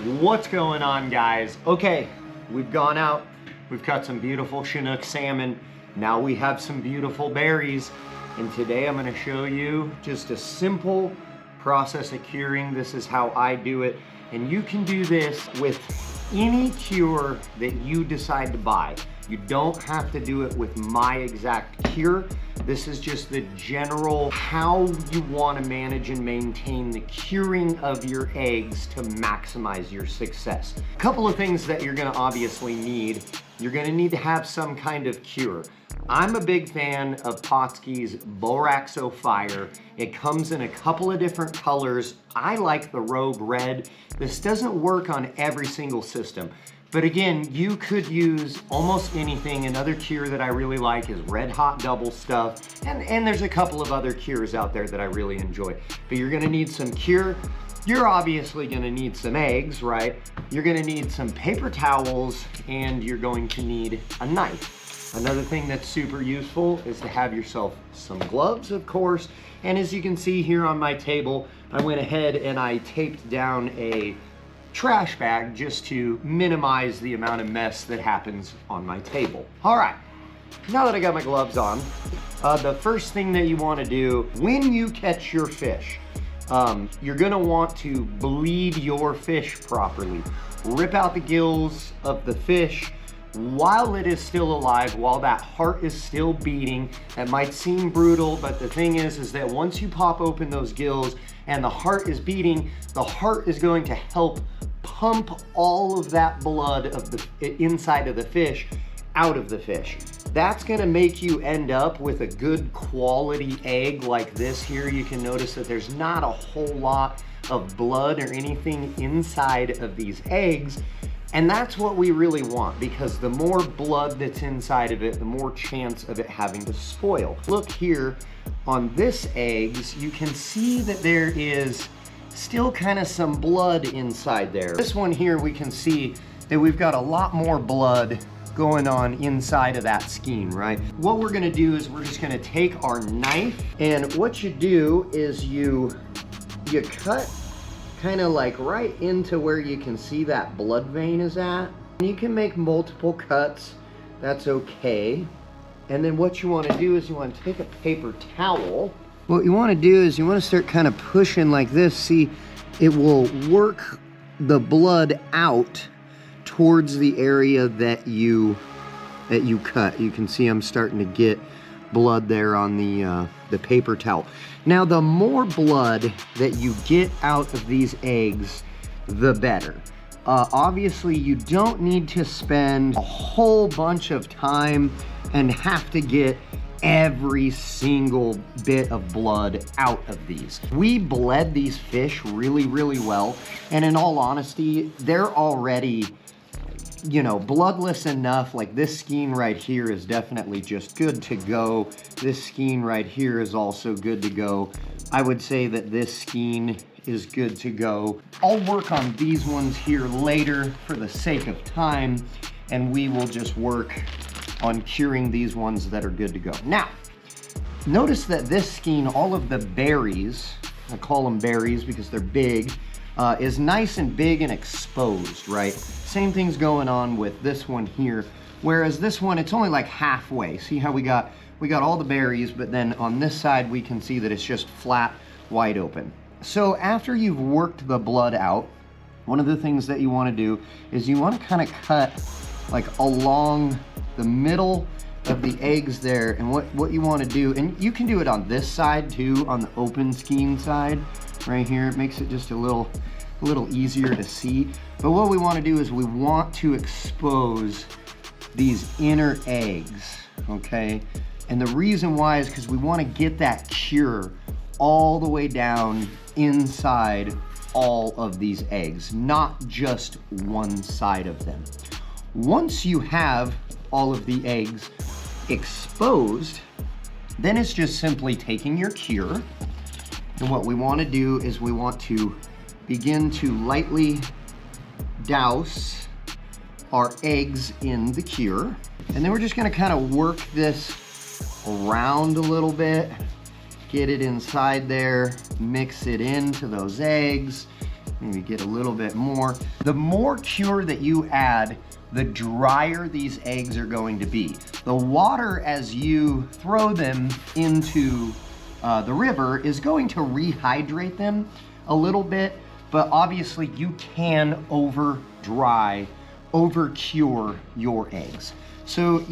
What's going on, guys? Okay, we've gone out, we've caught some beautiful Chinook salmon. Now we have some beautiful berries, and today I'm going to show you just a simple process of curing. This is how I do it, and you can do this with any cure that you decide to buy. You don't have to do it with my exact cure. This is just the general how you want to manage and maintain the curing of your eggs to maximize your success. A couple of things that you're going to obviously need. You're going to need to have some kind of cure. I'm a big fan of Potski's Boraxo Fire. It comes in a couple of different colors. I like the Rogue Red. This doesn't work on every single system. But again, you could use almost anything. Another cure that I really like is Red Hot Double Stuff. And there's a couple of other cures out there that I really enjoy. But you're gonna need some cure. You're obviously gonna need some eggs, right? You're gonna need some paper towels, and you're going to need a knife. Another thing that's super useful is to have yourself some gloves, of course. And as you can see here on my table, I went ahead and I taped down a trash bag just to minimize the amount of mess that happens on my table. All right, now that I got my gloves on, the first thing that you want to do when you catch your fish, you're gonna want to bleed your fish properly. Rip out the gills of the fish while it is still alive, while that heart is still beating. That might seem brutal, but the thing is that once you pop open those gills and the heart is beating, the heart is going to help pump all of that blood of the inside of the fish out of the fish. That's gonna make you end up with a good quality egg like this here. You can notice that there's not a whole lot of blood or anything inside of these eggs. And that's what we really want, because the more blood that's inside of it, the more chance of it having to spoil. Look here on this eggs, you can see that there is still kind of some blood inside there. This one here, we can see that we've got a lot more blood going on inside of that skein, right? What we're gonna do is we're just gonna take our knife, and what you do is you cut kind of like right into where you can see that blood vein is at. And you can make multiple cuts, that's okay. And then what you want to do is you want to take a paper towel. What you want to do is you want to start kind of pushing like this. See, it will work the blood out towards the area that you cut. You can see I'm starting to get blood there on the paper towel. Now, the more blood that you get out of these eggs, the better. Obviously, you don't need to spend a whole bunch of time and have to get every single bit of blood out of these. We bled these fish really, really well. And in all honesty, they're already, you know, bloodless enough. Like this skein right here is definitely just good to go. This skein right here is also good to go. I would say that this skein is good to go. I'll work on these ones here later for the sake of time, and we will just work on curing these ones that are good to go. Now, notice that this skein, all of the berries, I call them berries because they're big, is nice and big and exposed, right? Same thing's going on with this one here, whereas this one, it's only like halfway. See how we got all the berries, but then on this side, we can see that it's just flat, wide open. So after you've worked the blood out, one of the things that you want to do is you want to kind of cut like along the middle of the eggs there. And what you want to do, and you can do it on this side too, on the open skein side right here. It makes it just a little easier to see. But what we want to do is we want to expose these inner eggs, okay? And the reason why is because we want to get that cure all the way down inside all of these eggs, not just one side of them. Once you have all of the eggs exposed, then it's just simply taking your cure. And what we want to do is we want to begin to lightly douse our eggs in the cure. And then we're just going to kind of work this around a little bit, get it inside there, mix it into those eggs, Maybe get a little bit more. The more cure that you add, the drier these eggs are going to be. The water, as you throw them into the river, is going to rehydrate them a little bit, but obviously you can over cure your eggs. So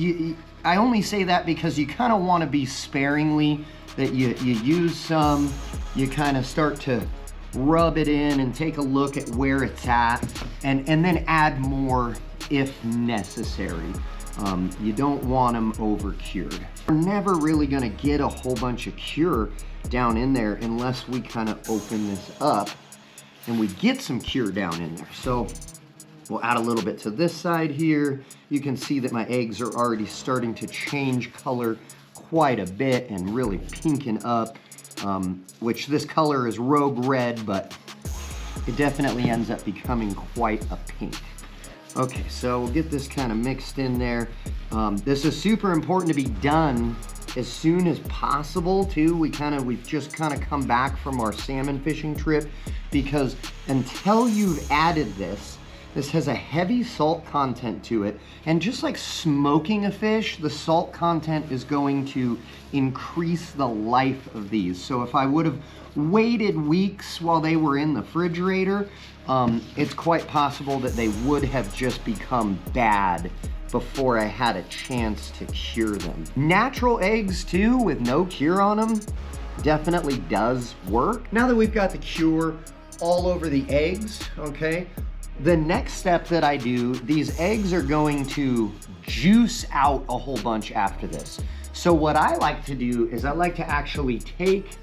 I only say that because you kind of want to be sparingly, that you use some, you kind of start to rub it in and take a look at where it's at, and then add more if necessary. You don't want them over cured. We're never really gonna get a whole bunch of cure down in there unless we kind of open this up and we get some cure down in there. So we'll add a little bit to this side here. You can see that my eggs are already starting to change color quite a bit and really pinken up, which this color is rogue red, but it definitely ends up becoming quite a pink. Okay, so we'll get this kind of mixed in there. This is super important to be done as soon as possible too. We've just kind of come back from our salmon fishing trip, because until you've added this has a heavy salt content to it, and just like smoking a fish, the salt content is going to increase the life of these. So if I would have waited weeks while they were in the refrigerator, it's quite possible that they would have just become bad before I had a chance to cure them. Natural eggs too, with no cure on them, definitely does work. Now that we've got the cure all over the eggs, okay, the next step that I do, these eggs are going to juice out a whole bunch after this. So what I like to do is I like to actually take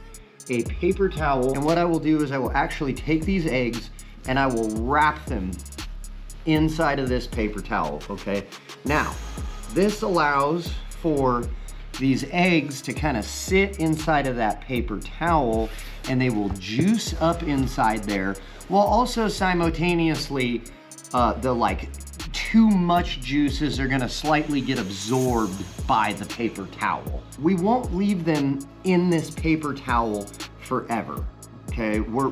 a paper towel, and what I will do is I will actually take these eggs and I will wrap them inside of this paper towel, okay? Now, this allows for these eggs to kind of sit inside of that paper towel, and they will juice up inside there, while also simultaneously the too much juices are gonna slightly get absorbed by the paper towel. We won't leave them in this paper towel forever, okay? We're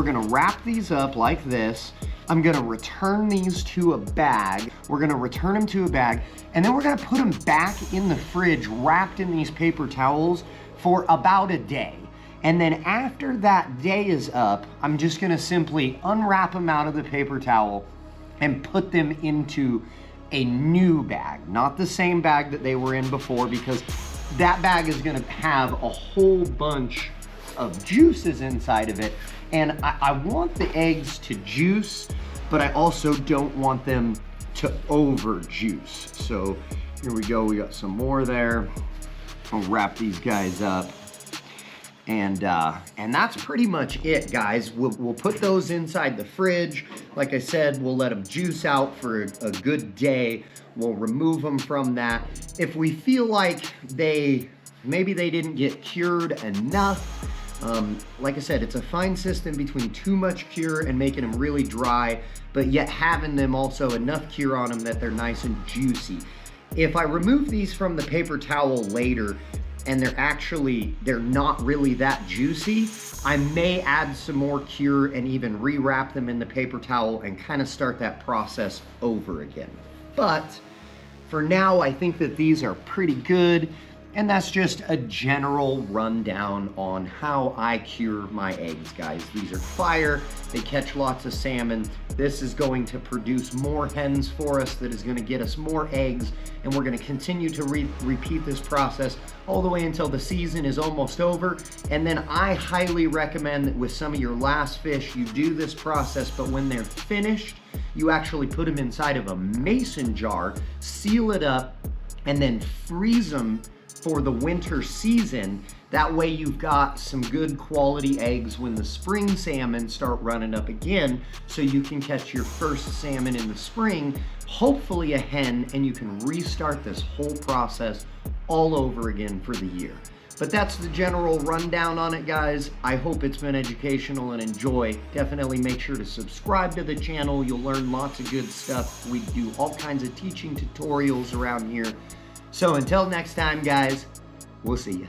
gonna wrap these up like this. I'm gonna return these to a bag. We're gonna return them to a bag, and then we're gonna put them back in the fridge wrapped in these paper towels for about a day. And then after that day is up, I'm just gonna simply unwrap them out of the paper towel and put them into a new bag, not the same bag that they were in before, because that bag is gonna have a whole bunch of juices inside of it. And I want the eggs to juice, but I also don't want them to over juice. So here we go, we got some more there. I'll wrap these guys up. And that's pretty much it, guys. We'll put those inside the fridge. Like I said, we'll let them juice out for a good day. We'll remove them from that. If we feel like maybe they didn't get cured enough, like I said, it's a fine system between too much cure and making them really dry, but yet having them also enough cure on them that they're nice and juicy. If I remove these from the paper towel later, and they're not really that juicy, I may add some more cure and even rewrap them in the paper towel and kind of start that process over again. But for now, I think that these are pretty good, and that's just a general rundown on how I cure my eggs, guys. These are fire, they catch lots of salmon. This is going to produce more hens for us, that is gonna get us more eggs, and we're gonna continue to repeat this process all the way until the season is almost over. And then I highly recommend that with some of your last fish, you do this process, but when they're finished, you actually put them inside of a mason jar, seal it up, and then freeze them for the winter season. That way you've got some good quality eggs when the spring salmon start running up again, so you can catch your first salmon in the spring, hopefully a hen, and you can restart this whole process all over again for the year. But that's the general rundown on it, guys. I hope it's been educational and enjoy. Definitely make sure to subscribe to the channel. You'll learn lots of good stuff. We do all kinds of teaching tutorials around here. So until next time, guys, we'll see you.